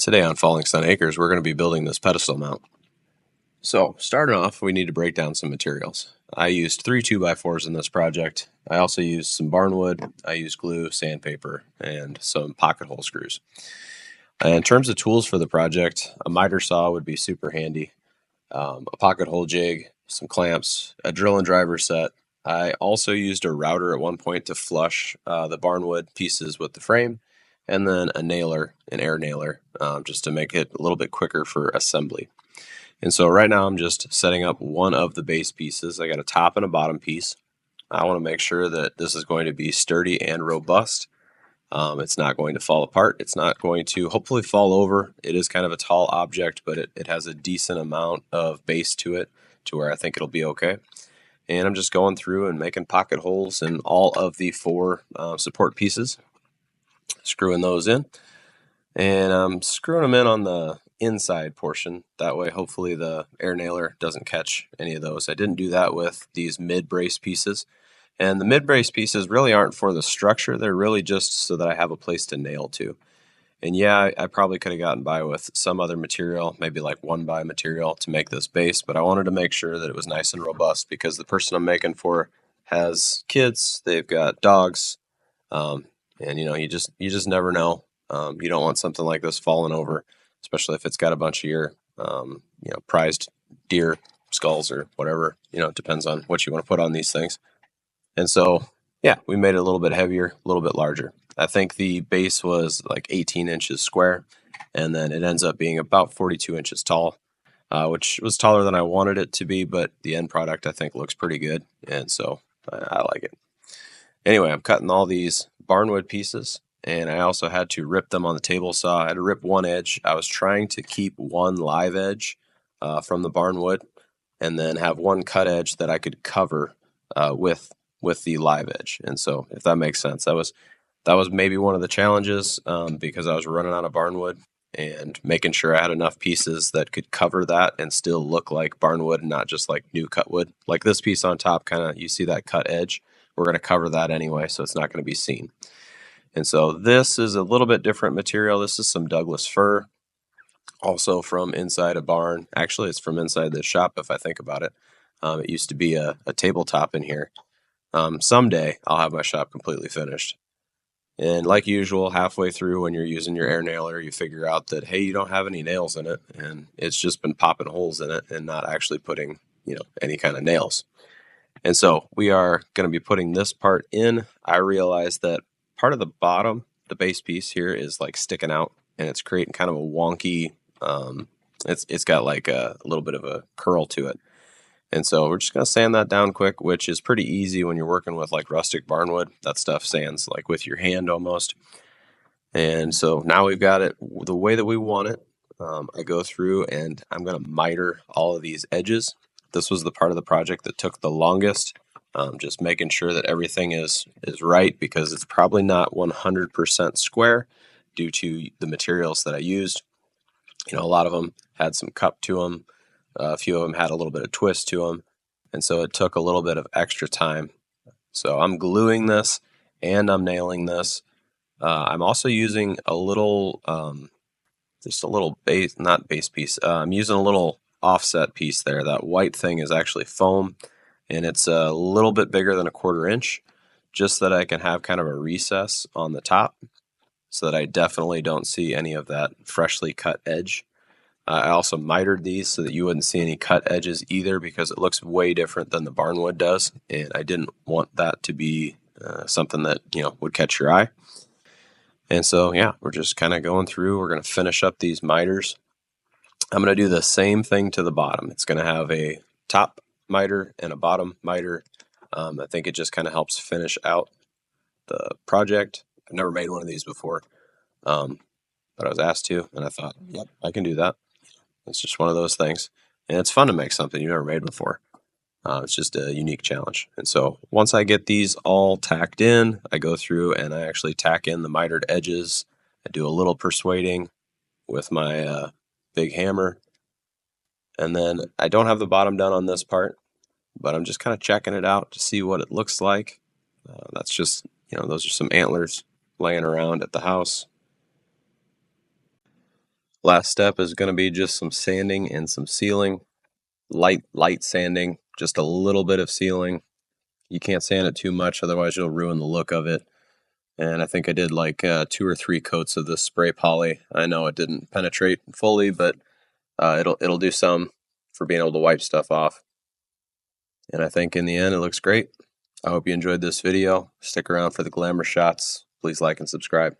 Today on Falling Sun Acres, we're going to be building this pedestal mount. So, starting off, we need to break down some materials. I used 3 2x4s in this project. I also used some barnwood, I used glue, sandpaper, and some pocket hole screws. In terms of tools for the project, a miter saw would be super handy, a pocket hole jig, some clamps, a drill and driver set. I also used a router at one point to flush the barnwood pieces with the frame, and then a nailer, an air nailer, just to make it a little bit quicker for assembly. And so right now I'm just setting up one of the base pieces. I got a top and a bottom piece. I want to make sure that this is going to be sturdy and robust. It's not going to fall apart. It's not going to hopefully fall over. It is kind of a tall object, but it has a decent amount of base to it to where I think it'll be okay. And I'm just going through and making pocket holes in all of the 4 support pieces, screwing those in. And I'm screwing them in on the inside portion. That way, hopefully the air nailer doesn't catch any of those. I didn't do that with these mid-brace pieces. And the mid-brace pieces really aren't for the structure. They're really just so that I have a place to nail to. And yeah, I probably could have gotten by with some other material, maybe like 1x material to make this base, but I wanted to make sure that it was nice and robust because the person I'm making for has kids, they've got dogs, and you just never know. You don't want something like this falling over, especially if it's got a bunch of your prized deer skulls or whatever. It depends on what you want to put on these things. And so, yeah, we made it a little bit heavier, a little bit larger. I think the base was like 18 inches square, and then it ends up being about 42 inches tall, which was taller than I wanted it to be, but the end product I think looks pretty good, and so I like it. Anyway, I'm cutting all these barnwood pieces, and I also had to rip them on the table saw. I had to rip one edge. I was trying to keep one live edge from the barnwood, and then have one cut edge that I could cover with the live edge. And so, if that makes sense, that was maybe one of the challenges because I was running out of barnwood and making sure I had enough pieces that could cover that and still look like barnwood and not just like new cut wood. Like this piece on top, kind of, you see that cut edge. We're going to cover that anyway, so it's not going to be seen. And so this is a little bit different material. This is some Douglas fir, also from inside a barn. Actually, it's from inside the shop if I think about it. It used to be a tabletop in here. Someday I'll have my shop completely finished. And like usual, halfway through when you're using your air nailer, you figure out that, hey, you don't have any nails in it, and it's just been popping holes in it and not actually putting, any kind of nails. And so we are going to be putting this part in. I realized that part of the bottom, the base piece here, is like sticking out, and it's creating kind of a wonky, it's got like a little bit of a curl to it. And so we're just going to sand that down quick, which is pretty easy when you're working with like rustic barnwood. That stuff sands like with your hand almost. And so now we've got it the way that we want it. I go through and I'm going to miter all of these edges. This was the part of the project that took the longest, just making sure that everything is right because it's probably not 100% square due to the materials that I used. A lot of them had some cup to them. A few of them had a little bit of twist to them, and so it took a little bit of extra time. So I'm gluing this and I'm nailing this. I'm also using a little, just a little base, not base piece. I'm using a little offset piece there. That white thing is actually foam, and it's a little bit bigger than a 1/4 inch, just so that I can have kind of a recess on the top so that I definitely don't see any of that freshly cut edge. I also mitered these so that you wouldn't see any cut edges either because it looks way different than the barnwood does, and I didn't want that to be something that would catch your eye. And so yeah, we're just kind of going through. We're going to finish up these miters. I'm going to do the same thing to the bottom. It's going to have a top miter and a bottom miter. I think it just kind of helps finish out the project. I've never made one of these before, but I was asked to, and I thought, yep, I can do that. It's just one of those things. And it's fun to make something you've never made before. It's just a unique challenge. And so once I get these all tacked in, I go through and I actually tack in the mitered edges. I do a little persuading with my big hammer. And then I don't have the bottom done on this part, but I'm just kind of checking it out to see what it looks like. That's just, those are some antlers laying around at the house. Last step is going to be just some sanding and some sealing. Light sanding, just a little bit of sealing. You can't sand it too much, otherwise you'll ruin the look of it. And I think I did like 2 or 3 coats of this spray poly. I know it didn't penetrate fully, but it'll do some for being able to wipe stuff off. And I think in the end it looks great. I hope you enjoyed this video. Stick around for the glamour shots. Please like and subscribe.